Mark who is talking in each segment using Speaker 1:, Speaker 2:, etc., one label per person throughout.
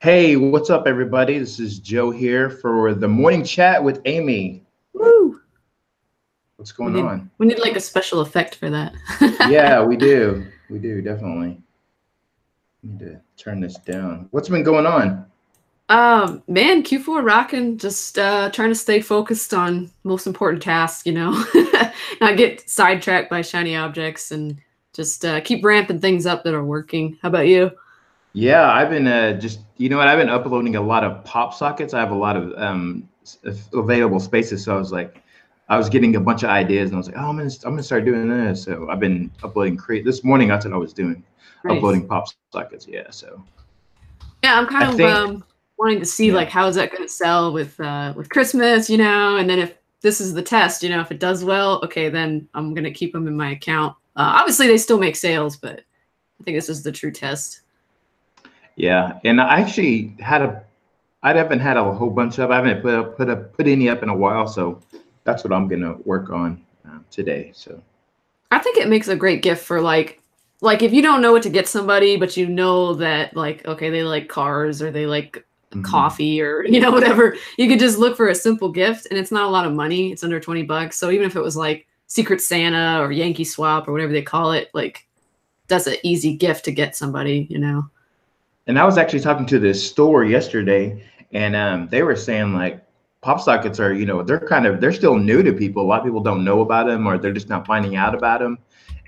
Speaker 1: Hey, what's up, everybody? This is Joe here for the morning chat with Amy.
Speaker 2: Woo!
Speaker 1: What's
Speaker 2: We
Speaker 1: going
Speaker 2: need
Speaker 1: on?
Speaker 2: we need like a special effect for that.
Speaker 1: Yeah, we do. We do, definitely. Need to turn this down. What's been going on?
Speaker 2: Man, Q4 rocking, just trying to stay focused on most important tasks, not get sidetracked by shiny objects and just keep ramping things up that are working. How about you?
Speaker 1: Yeah, I've been just, you know what? I've been uploading a lot of pop sockets. I have a lot of available spaces. So I was getting a bunch of ideas, and I was like, oh, I'm gonna start doing this. So I've been uploading. Create this morning. That's what I was doing,
Speaker 2: Nice.
Speaker 1: uploading pop sockets. Yeah. So
Speaker 2: Yeah, I'm
Speaker 1: I
Speaker 2: kind of
Speaker 1: think,
Speaker 2: wanting to see like
Speaker 1: yeah.
Speaker 2: how is that going to sell with Christmas, and then if this is the test, if it does well, okay, then I'm going to keep them in my account. Obviously, they still make sales, but I think this is the true test.
Speaker 1: Yeah, and I actually I haven't had a whole bunch up. I haven't put any up in a while, so that's what I'm gonna work on today. So
Speaker 2: I think it makes a great gift for like if you don't know what to get somebody, but you know that like okay, they like cars or they like
Speaker 1: mhm.
Speaker 2: coffee or whatever, you could just look for a simple gift and it's not a lot of money. It's under 20 bucks. So even if it was like Secret Santa or Yankee Swap or whatever they call it, like that's an easy gift to get somebody.
Speaker 1: And I was actually talking to this store yesterday, and they were saying like pop sockets are, they're still new to people. A lot of people don't know about them, or they're just not finding out about them,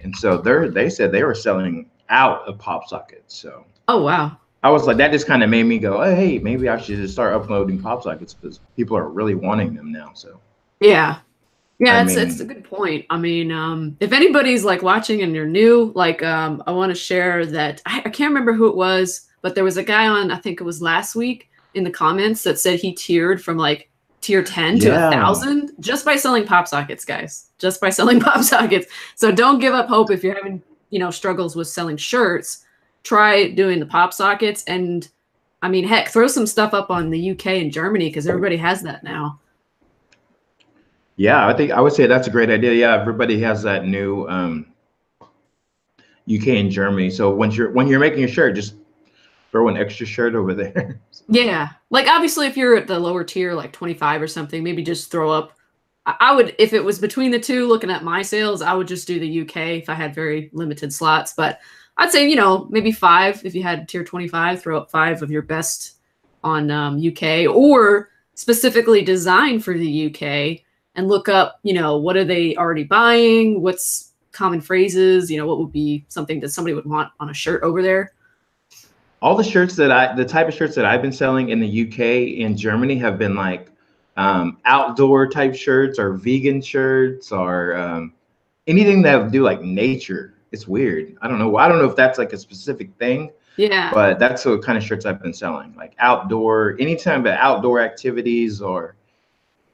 Speaker 1: and so they said they were selling out of pop sockets. So
Speaker 2: Oh wow.
Speaker 1: I was like, that just kind of made me go, oh, hey, maybe I should just start uploading pop sockets because people are really wanting them now. So
Speaker 2: Yeah.
Speaker 1: I
Speaker 2: Yeah, it's a
Speaker 1: mean,
Speaker 2: good point. I mean, if anybody's like watching and you're new, like I want to share that I can't remember who it was, but there was a guy on, I think it was last week in the comments that said he tiered from like tier 10 to a
Speaker 1: yeah.
Speaker 2: thousand just by selling pop sockets, guys. Just by selling pop sockets. So don't give up hope if you're having, struggles with selling shirts. Try doing the pop sockets and I mean, heck, throw some stuff up on the UK and Germany because everybody has that now.
Speaker 1: Yeah, I think I would say that's a great idea. Yeah, everybody has that new UK and Germany. So when you're making a shirt, just throw an extra shirt over there.
Speaker 2: Yeah. Like obviously if you're at the lower tier, like 25 or something, maybe just throw up. I would, if it was between the two, looking at my sales, I would just do the UK if I had very limited slots. But I'd say, maybe five if you had tier 25, throw up five of your best on UK or specifically designed for the UK and look up, what are they already buying? What's common phrases? What would be something that somebody would want on a shirt over there?
Speaker 1: All the type of shirts that I've been selling in the UK and Germany have been like outdoor type shirts or vegan shirts or anything that would do like nature. It's weird. I don't know. I don't know if that's like a specific thing,
Speaker 2: Yeah.
Speaker 1: but that's the kind of shirts I've been selling. Like outdoor, anytime but outdoor activities or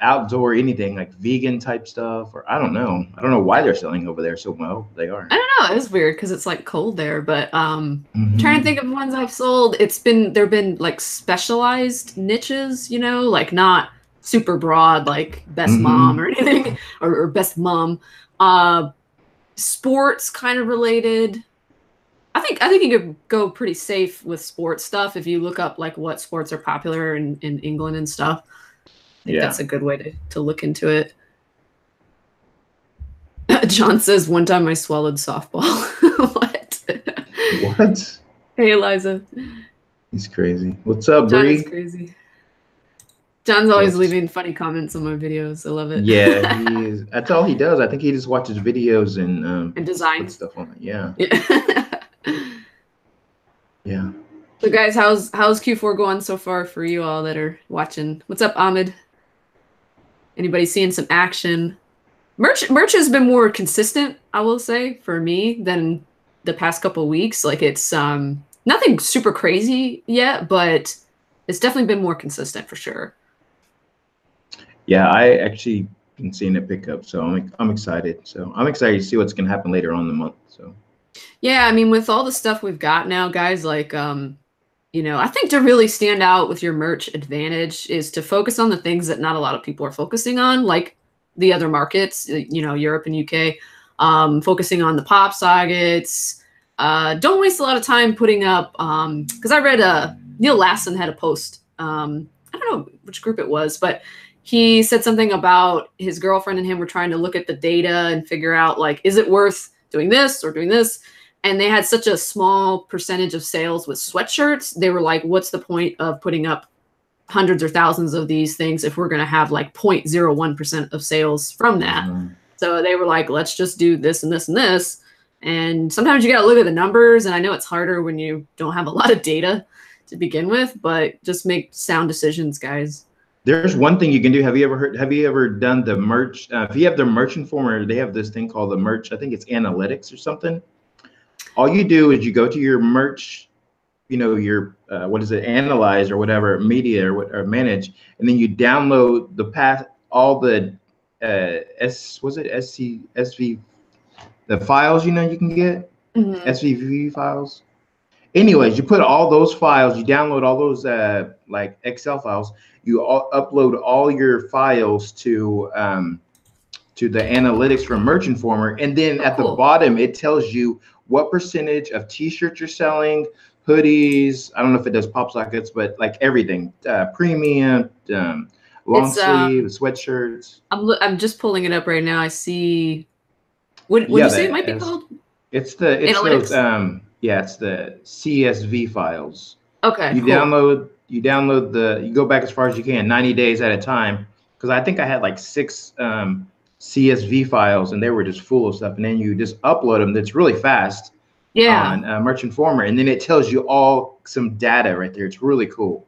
Speaker 1: outdoor anything like vegan type stuff, or I don't know why they're selling over there so well. They are.
Speaker 2: I don't know. It's weird because it's like cold there, but I'm trying to
Speaker 1: Hmm.
Speaker 2: think of ones I've sold. There've been like specialized niches, like not super broad like best mom or
Speaker 1: Hmm.
Speaker 2: anything or best mom. Uh Sports kind of related. I think you could go pretty safe with sports stuff if you look up like what sports are popular in England and stuff. I think
Speaker 1: Yeah.
Speaker 2: that's a good way to look into it. John says one time I swallowed softball. What?
Speaker 1: What?
Speaker 2: Hey, Eliza.
Speaker 1: He's crazy. What's up,
Speaker 2: John is
Speaker 1: Bree?
Speaker 2: crazy. John's always
Speaker 1: What's
Speaker 2: leaving funny comments on my videos. I love it.
Speaker 1: Yeah, he is. That's all he does. I think he just watches videos and
Speaker 2: And
Speaker 1: puts
Speaker 2: designs.
Speaker 1: stuff on it. Yeah.
Speaker 2: Yeah.
Speaker 1: Yeah.
Speaker 2: So guys, how's Q4 going so far for you all that are watching? What's up, Ahmed? Anybody seeing some action? Merch has been more consistent, I will say, for me than the past couple weeks. Like it's nothing super crazy yet, but it's definitely been more consistent for sure.
Speaker 1: Yeah, I actually been seeing it pick up, so I'm excited. So I'm excited to see what's gonna happen later on in the month. So
Speaker 2: Yeah, I mean, with all the stuff we've got now, guys, like, I think to really stand out with your merch advantage is to focus on the things that not a lot of people are focusing on, like the other markets, Europe and UK, focusing on the pop sockets. Don't waste a lot of time putting up, because I read Neil Lassen had a post. I don't know which group it was, but he said something about his girlfriend and him were trying to look at the data and figure out, like, is it worth doing this or doing this? And they had such a small percentage of sales with sweatshirts. They were like, what's the point of putting up hundreds or thousands of these things if we're going to have like 0.01% of sales from that? So they were like, let's just do this and this and this. And sometimes you got to look at the numbers. And I know it's harder when you don't have a lot of data to begin with, but just make sound decisions, guys.
Speaker 1: There's one thing you can do. Have you ever done the merch? If you have the Merch Informer, they have this thing called the merch. I think it's analytics or something. All you do is you go to your merch, you know, your what is it, analyze or whatever, media or manage, and then you download the path, all the SV, the files, you know, you can get SVV files. Anyways, you put all those files, you download all those like Excel files, you upload all your files to the analytics from Merch Informer, and then at the bottom it tells you what percentage of T-shirts you're selling, hoodies. I don't know if it does pop sockets, but like everything, premium, long sleeve, sweatshirts.
Speaker 2: I'm just pulling it up right now. I see. What do you say it might be called?
Speaker 1: It's those, yeah, it's the CSV files.
Speaker 2: Okay.
Speaker 1: You download you go back as far as you can, 90 days at a time. Because I think I had like 6 CSV files and they were just full of stuff. And then you just upload them. That's really fast.
Speaker 2: Yeah.
Speaker 1: On Merch Informer. And then it tells you all some data right there. It's really cool.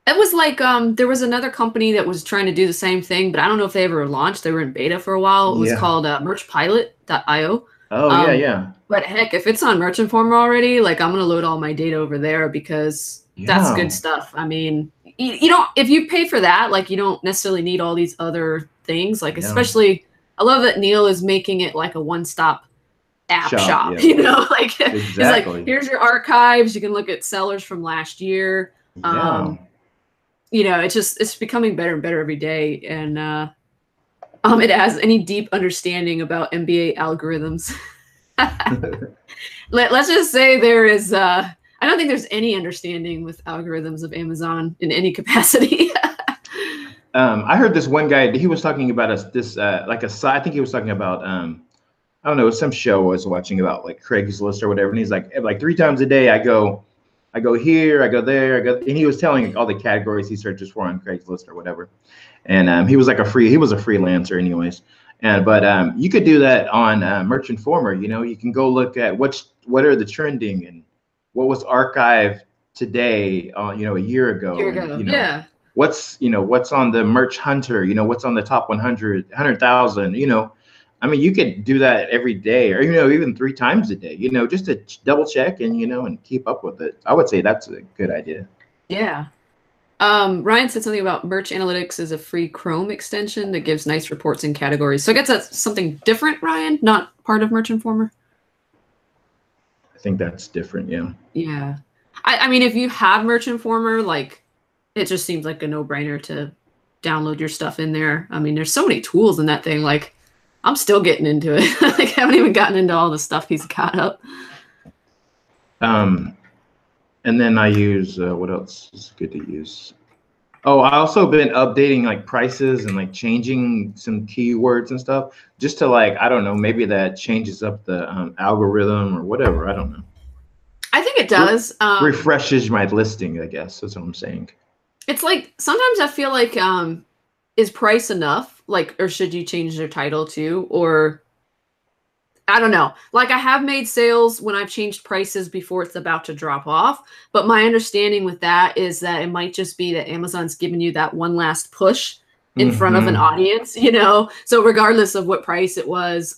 Speaker 2: It was like there was another company that was trying to do the same thing, but I don't know if they ever launched. They were in beta for a while. It was called merchpilot.io.
Speaker 1: Oh, yeah.
Speaker 2: But heck, if it's on Merch Informer already, like I'm going to load all my data over there because that's good stuff. I mean, you don't, if you pay for that, like you don't necessarily need all these other things. Like, especially, I love that Neil is making it like a one-stop app shop, you know, like he's like, here's your archives. You can look at sellers from last year. You know, it's becoming better and better every day. And it has any deep understanding about MBA algorithms. Let's just say there is, I don't think there's any understanding with algorithms of Amazon in any capacity.
Speaker 1: I heard this one guy, he was talking about I think he was talking about, I don't know, some show I was watching about like Craigslist or whatever. And he's like 3 times a day I go here, I go there, and he was telling all the categories he searches for on Craigslist or whatever. And he was a freelancer anyways. But you could do that on Merch Informer. You know, you can go look at what are the trending and what was archived today, you know, a year ago. And, you know, what's on the Merch Hunter, you know, what's on the top 100,000, you know. I mean, you could do that every day, or, you know, even 3 times a day, you know, just to double check and, you know, and keep up with it. I would say that's a good idea.
Speaker 2: Yeah. Ryan said something about Merch Analytics is a free Chrome extension that gives nice reports and categories. So I guess that's something different, Ryan, not part of Merch Informer.
Speaker 1: I think that's different. Yeah.
Speaker 2: Yeah. I mean, if you have Merch Informer, like, it just seems like a no-brainer to download your stuff in there. I mean, there's so many tools in that thing. Like, I'm still getting into it. Like, I haven't even gotten into all the stuff he's got up.
Speaker 1: And then I use, what else is good to use? Oh, I also been updating like prices and like changing some keywords and stuff just to like, I don't know, maybe that changes up the algorithm or whatever. I don't know.
Speaker 2: I think it does.
Speaker 1: Refreshes my listing, I guess. That's what I'm saying.
Speaker 2: It's like, sometimes I feel like, is price enough? Like, or should you change their title too? Or I don't know. Like, I have made sales when I've changed prices before it's about to drop off. But my understanding with that is that it might just be that Amazon's giving you that one last push in front of an audience, you know? So regardless of what price it was,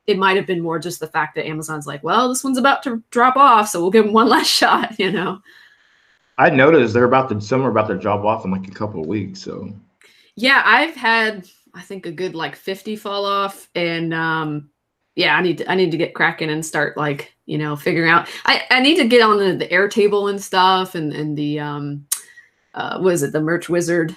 Speaker 2: it might have been more just the fact that Amazon's like, well, this one's about to drop off, so we'll give them one last shot, you know?
Speaker 1: I noticed some are about to drop off in like a couple of weeks, so.
Speaker 2: Yeah, I've had, I think, a good like 50 fall off, and yeah, I need to get cracking and start, like, you know, figuring out. I need to get on the Airtable and stuff, and the what is it, the Merch Wizard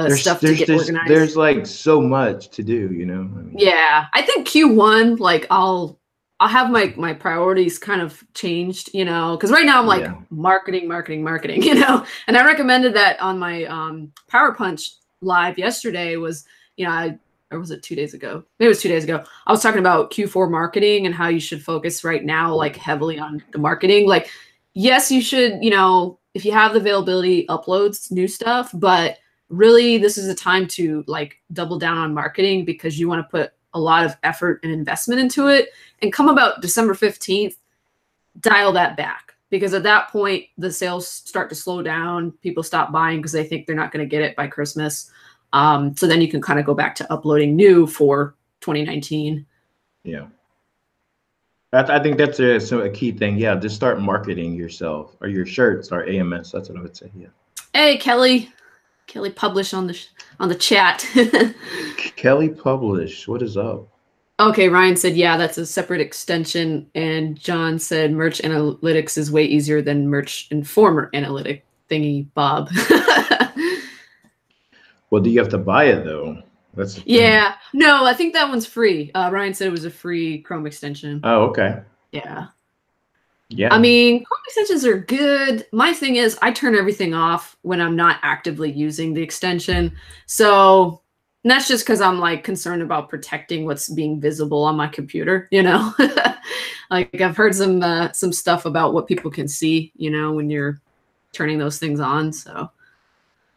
Speaker 2: stuff to get organized.
Speaker 1: There's like so much to do, you know. I mean,
Speaker 2: yeah, I think Q1, like, I'll I'll have my priorities kind of changed, you know, because right now I'm like
Speaker 1: Yeah.
Speaker 2: marketing, marketing, marketing, you know, and I recommended that on my Power Punch live yesterday was, you know, or was it 2 days ago? Maybe it was 2 days ago. I was talking about Q4 marketing and how you should focus right now, like heavily on the marketing. Like, yes, you should, you know, if you have the availability, uploads new stuff, but really this is a time to like double down on marketing because you want to put a lot of effort and investment into it. And come about December 15th, dial that back because at that point the sales start to slow down. People stop buying because they think they're not going to get it by Christmas. So then you can kind of go back to uploading new for 2019.
Speaker 1: Yeah. I think that's a key thing. Yeah, just start marketing yourself or your shirts or AMS. That's what I would say. Yeah.
Speaker 2: Hey, Kelly publish on the chat.
Speaker 1: Kelly Publish. What is up?
Speaker 2: Okay, Ryan said, yeah, that's a separate extension. And John said, Merch Analytics is way easier than Merch Informer Analytic thingy, Bob.
Speaker 1: Well, do you have to buy it though? That's
Speaker 2: yeah. No, I think that one's free. Ryan said it was a free Chrome extension.
Speaker 1: Oh, okay.
Speaker 2: Yeah.
Speaker 1: Yeah.
Speaker 2: I mean, Chrome extensions are good. My thing is I turn everything off when I'm not actively using the extension. So and that's just because I'm like concerned about protecting what's being visible on my computer, you know. Like I've heard some stuff about what people can see, you know, when you're turning those things on. So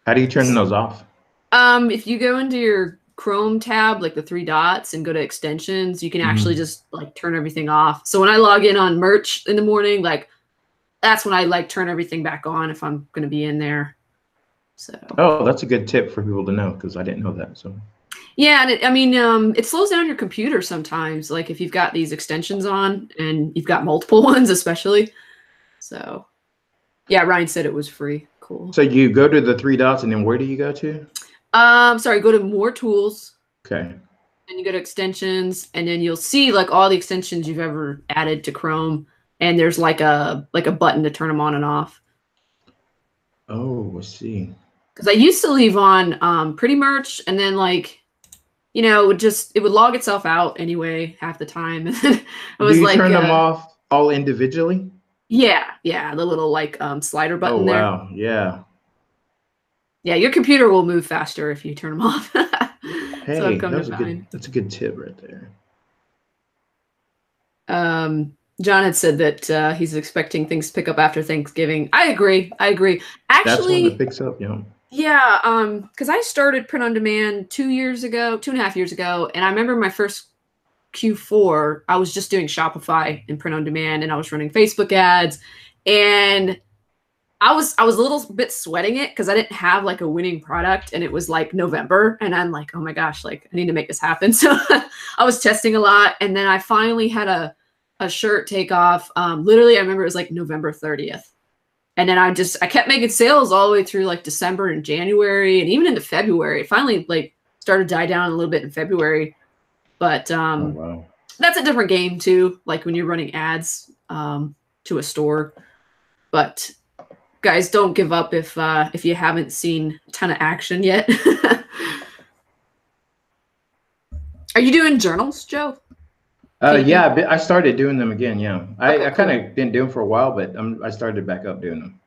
Speaker 1: how do you turn those off?
Speaker 2: If you go into your Chrome tab, like the 3 dots, and go to extensions, you can actually just like turn everything off. So when I log in on Merch in the morning, like that's when I like turn everything back on if I'm going to be in there. So.
Speaker 1: Oh, that's a good tip for people to know because I didn't know that. So.
Speaker 2: Yeah, and it slows down your computer sometimes. Like if you've got these extensions on and you've got multiple ones, especially. So, yeah, Ryan said it was free. Cool.
Speaker 1: So you go to the 3 dots and then where do you go to?
Speaker 2: Sorry, go to more tools.
Speaker 1: Okay.
Speaker 2: And you go to extensions, and then you'll see like all the extensions you've ever added to Chrome, and there's like a button to turn them on and off.
Speaker 1: Oh, I see.
Speaker 2: Because I used to leave on Pretty Merch, and then like, you know, it would log itself out anyway half the time. It was
Speaker 1: do you
Speaker 2: like
Speaker 1: turn them off all individually?
Speaker 2: Yeah, the little like slider button there.
Speaker 1: Oh wow, yeah.
Speaker 2: Yeah, your computer will move faster if you turn them off.
Speaker 1: Hey,
Speaker 2: so
Speaker 1: that's a good tip right there.
Speaker 2: John had said that he's expecting things to pick up after Thanksgiving. I agree. Actually,
Speaker 1: that's when it picks up, yeah.
Speaker 2: Yeah, because I started print on demand 2.5 years ago, and I remember my first Q4, I was just doing Shopify and print on demand, and I was running Facebook ads, and I was a little bit sweating it because I didn't have like a winning product, and it was like November, and I'm like, oh my gosh, like I need to make this happen. So I was testing a lot, and then I finally had a shirt take off. Literally, I remember it was like November 30th. And then I kept making sales all the way through like December and January and even into February. It finally like started to die down a little bit in February. But
Speaker 1: Oh, wow.
Speaker 2: that's a different game too, like when you're running ads to a store. But guys, don't give up if you haven't seen a ton of action yet. Are you doing journals, Joe?
Speaker 1: Yeah, I started doing them again. Yeah,
Speaker 2: Okay,
Speaker 1: I kind of been doing for a while, but I started back up doing them.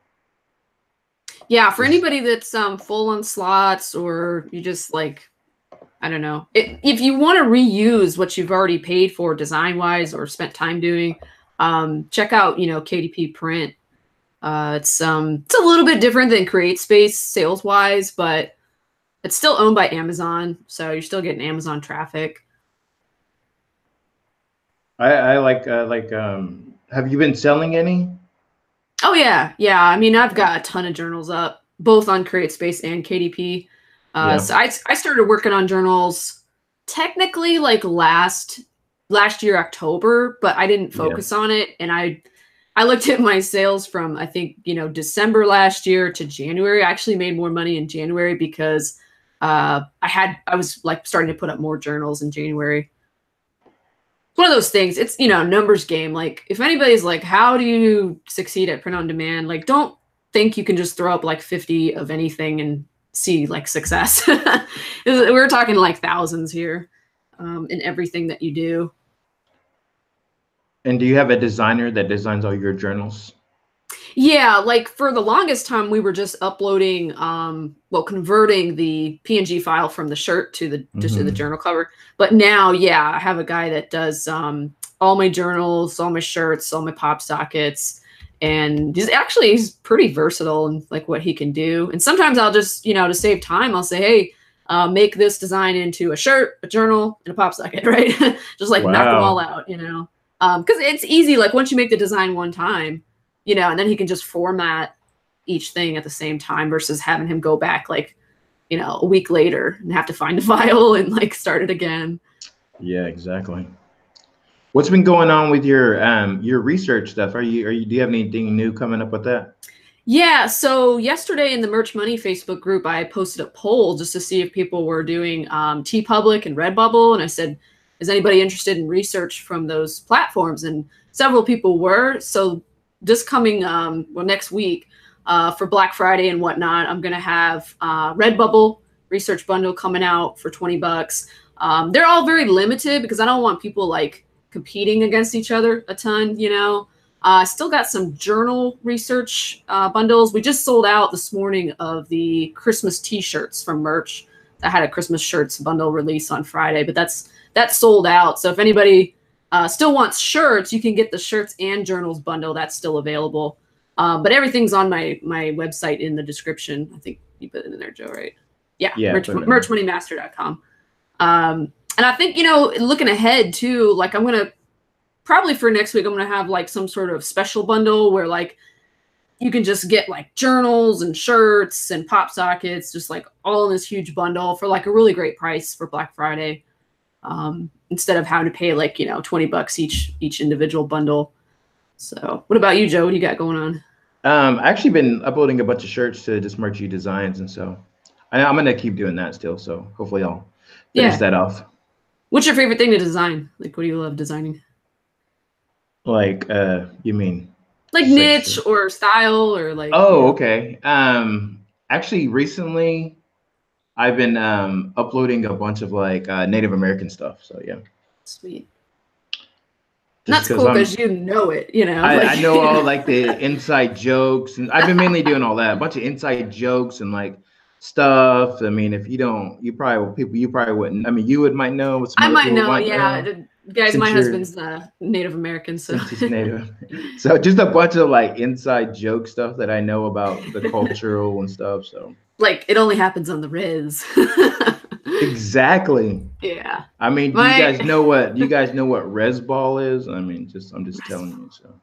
Speaker 2: Yeah, for anybody that's full on slots, or you just like, I don't know, if you want to reuse what you've already paid for design wise or spent time doing, check out KDP Print. It's a little bit different than CreateSpace sales wise, but it's still owned by Amazon, so you're still getting Amazon traffic.
Speaker 1: I like have you been selling any?
Speaker 2: Oh yeah. I mean, I've got a ton of journals up, both on CreateSpace and KDP. So I started working on journals technically like last year October, but I didn't focus on it, and I looked at my sales from I think December last year to January. I actually made more money in January because I was like starting to put up more journals in January. It's one of those things. It's numbers game. Like if anybody's like, how do you succeed at print on demand? Like don't think you can just throw up like 50 of anything and see like success. We're talking like thousands here in everything that you do.
Speaker 1: And do you have a designer that designs all your journals?
Speaker 2: Yeah, like for the longest time, we were just uploading, well, converting the PNG file from the shirt to the just to the
Speaker 1: Hmm.
Speaker 2: journal cover. But now, yeah, I have a guy that does all my journals, all my shirts, all my pop sockets, and he's pretty versatile in like what he can do. And sometimes I'll just, to save time, I'll say, hey, make this design into a shirt, a journal, and a pop socket, right? Just like knock them all
Speaker 1: Wow.
Speaker 2: out. Because it's easy. Like once you make the design one time and then he can just format each thing at the same time versus having him go back like, a week later and have to find a file and like start it again.
Speaker 1: Yeah, exactly. What's been going on with your research stuff? Do you have anything new coming up with that?
Speaker 2: Yeah, so yesterday in the Merch Money Facebook group, I posted a poll just to see if people were doing TeePublic and Redbubble, and I said, "Is anybody interested in research from those platforms?" And several people were. So this coming, next week, for Black Friday and whatnot, I'm gonna have Redbubble research bundle coming out for $20. They're all very limited because I don't want people like competing against each other a ton. Still got some journal research bundles. We just sold out this morning of the Christmas T-shirts from Merch. I had a Christmas shirts bundle release on Friday, but that's sold out. So if anybody still wants shirts, you can get the shirts and journals bundle. That's still available. But everything's on my website in the description. I think you put it in there, Joe, right? Yeah,
Speaker 1: Yeah, put it in there.
Speaker 2: merchmoneymaster.com. And I think, looking ahead too, like I'm going to probably for next week, I'm going to have like some sort of special bundle where like you can just get like journals and shirts and pop sockets, just like all in this huge bundle for like a really great price for Black Friday. Instead of having to pay like, $20 each individual bundle. So what about you, Joe? What do you got going on?
Speaker 1: I actually been uploading a bunch of shirts to just Merchy Designs, and so I'm gonna keep doing that still. So hopefully I'll finish
Speaker 2: Yeah.
Speaker 1: that off.
Speaker 2: What's your favorite thing to design? Like, what do you love designing?
Speaker 1: Like, you mean
Speaker 2: Like
Speaker 1: just like
Speaker 2: niche
Speaker 1: shirt?
Speaker 2: or style or like,
Speaker 1: Oh, okay. Actually, recently I've been uploading a bunch of like Native American stuff. So yeah,
Speaker 2: sweet. And
Speaker 1: just
Speaker 2: that's
Speaker 1: because
Speaker 2: cool because you know it,
Speaker 1: I
Speaker 2: like,
Speaker 1: know all like the inside jokes, and I've been mainly doing all that, a bunch of inside jokes and like stuff. I mean, if you don't, you probably wouldn't. I mean, might know, some
Speaker 2: I
Speaker 1: other
Speaker 2: might
Speaker 1: people
Speaker 2: know.
Speaker 1: might
Speaker 2: Yeah.
Speaker 1: know
Speaker 2: Guys, my
Speaker 1: since you're
Speaker 2: husband's Native American. So,
Speaker 1: since he's native. So just a bunch of like inside joke stuff that I know about the cultural and stuff. So
Speaker 2: like, it only happens on the Riz.
Speaker 1: exactly.
Speaker 2: Yeah.
Speaker 1: I mean,
Speaker 2: My,
Speaker 1: do you guys know what res ball is? I mean, I'm just telling you. So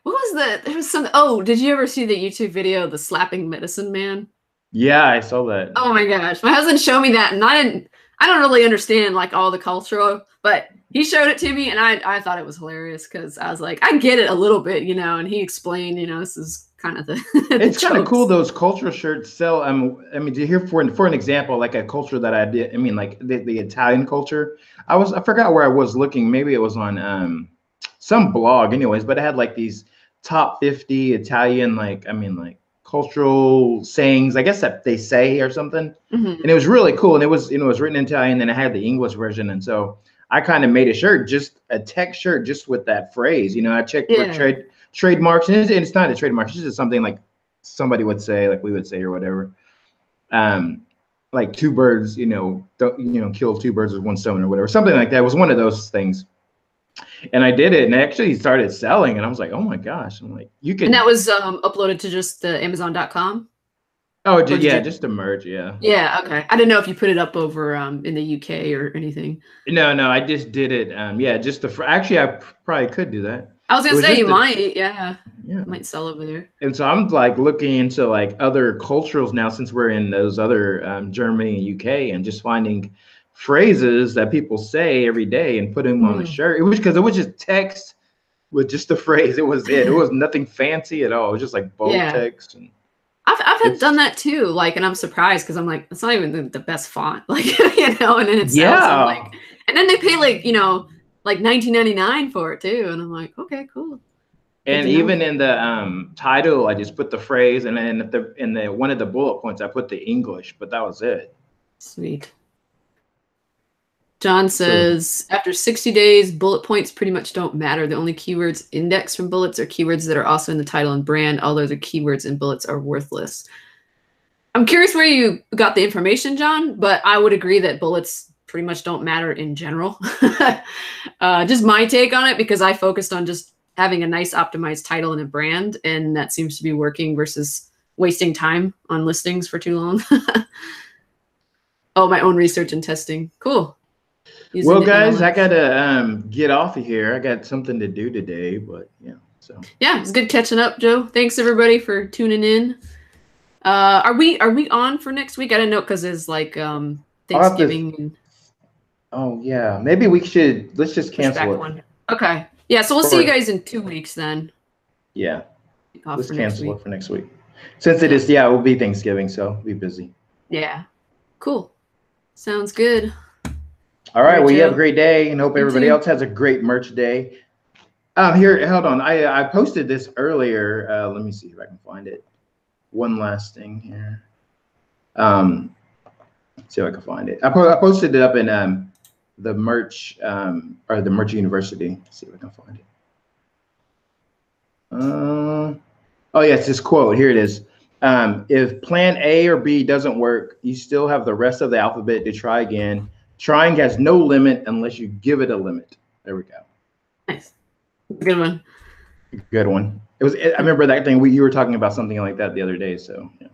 Speaker 2: what was there was some, oh, did you ever see the YouTube video, The Slapping Medicine Man?
Speaker 1: yeah, I saw that.
Speaker 2: Oh my gosh. My husband showed me that and I don't really understand like all the cultural, but he showed it to me and I thought it was hilarious because I was like, I get it a little bit, and he explained, this is kind of the the
Speaker 1: It's kind of cool.
Speaker 2: jokes.
Speaker 1: Those cultural shirts sell. I mean, to hear for an example, like a culture that I did. I mean, like the Italian culture. I forgot where I was looking. Maybe it was on some blog, anyways. But it had like these top 50 Italian, like I mean, like cultural sayings. I guess that they say or something. And
Speaker 2: Hmm.
Speaker 1: it was really cool. And it was written in Italian. And it had the English version. And so I kind of made a shirt, just a tech shirt, just with that phrase. I checked for
Speaker 2: Yeah.
Speaker 1: trademarks, and it's not a trademark. It's just something like somebody would say, like we would say, or whatever. Um, like two birds, don't kill two birds with one stone, or whatever. Something like that. It was one of those things. And I did it, and it actually started selling. And I was like, oh my gosh! I'm like, you
Speaker 2: And that
Speaker 1: could.
Speaker 2: was uploaded to just the Amazon.com?
Speaker 1: Oh,
Speaker 2: Or did
Speaker 1: yeah,
Speaker 2: you?
Speaker 1: just to merge, yeah.
Speaker 2: Yeah, okay. I didn't know if you put it up over in the UK or anything.
Speaker 1: No, no, I just did it. Yeah, just actually, probably could do that.
Speaker 2: I was
Speaker 1: It
Speaker 2: gonna
Speaker 1: was
Speaker 2: say
Speaker 1: just
Speaker 2: you
Speaker 1: the
Speaker 2: might, yeah.
Speaker 1: yeah.
Speaker 2: Might sell over there.
Speaker 1: And so I'm like looking into like other cultures now, since we're in those other Germany and UK, and just finding phrases that people say every day and putting them on the
Speaker 2: Mm.
Speaker 1: shirt. It was because it was just text with just the phrase. It was it. It was nothing fancy at all. It was just like bold
Speaker 2: Yeah.
Speaker 1: text, and
Speaker 2: I've had done
Speaker 1: it's
Speaker 2: that too, like, and I'm surprised because I'm like, it's not even the best font, like, and then it sells. I'm like,
Speaker 1: yeah.
Speaker 2: and then they pay like, like 19.99 for it too, and I'm like, okay, cool, good
Speaker 1: And
Speaker 2: to know.
Speaker 1: even in the title, I just put the phrase, and then at the in the one of the bullet points, I put the English, but that was it.
Speaker 2: Sweet. John says, after 60 days, bullet points pretty much don't matter. The only keywords indexed from bullets are keywords that are also in the title and brand. All other keywords in bullets are worthless. I'm curious where you got the information, John, but I would agree that bullets pretty much don't matter in general. Just my take on it, because I focused on just having a nice optimized title and a brand, and that seems to be working versus wasting time on listings for too long. Oh, my own research and testing. Cool.
Speaker 1: Well, guys, I gotta get off of here. I got something to do today, but yeah. So
Speaker 2: yeah, it's good catching up, Joe. Thanks everybody for tuning in. Are we on for next week? I don't know, because it's like Thanksgiving.
Speaker 1: Oh yeah, maybe we should. Let's just cancel it.
Speaker 2: One. Okay. Yeah, so we'll see you guys in 2 weeks then.
Speaker 1: Yeah. Let's cancel it for next week. Since it is, yeah, it will be Thanksgiving, so we'll be busy.
Speaker 2: Yeah. Cool. Sounds good.
Speaker 1: All right. Well, you have a great day, and hope everybody else has a great merch day. Here, hold on. I posted this earlier. Let me see if I can find it. One last thing here. See if I can find it. I posted it up in the merch or the Merch University. Let's see if I can find it. Oh yeah, it's this quote. Here it is. If plan A or B doesn't work, you still have the rest of the alphabet to try again. Trying has no limit unless you give it a limit. There we go.
Speaker 2: Nice. Good one.
Speaker 1: Good one. It was. I remember that thing. You were talking about something like that the other day. So yeah.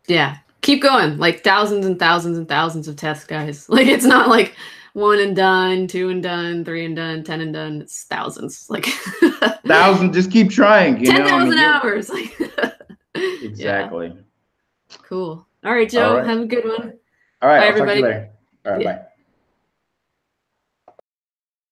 Speaker 2: Yeah. Keep going. Like thousands and thousands and thousands of tests, guys. Like it's not like 1 and done, 2 and done, 3 and done, 10 and done. It's thousands. Like
Speaker 1: thousands. Just keep trying.
Speaker 2: 10,000 hours. Like
Speaker 1: exactly.
Speaker 2: Yeah. Cool. All right, Joe. All right. Have a good one.
Speaker 1: All right.
Speaker 2: Bye,
Speaker 1: I'll
Speaker 2: everybody.
Speaker 1: talk to you later. All right. Bye.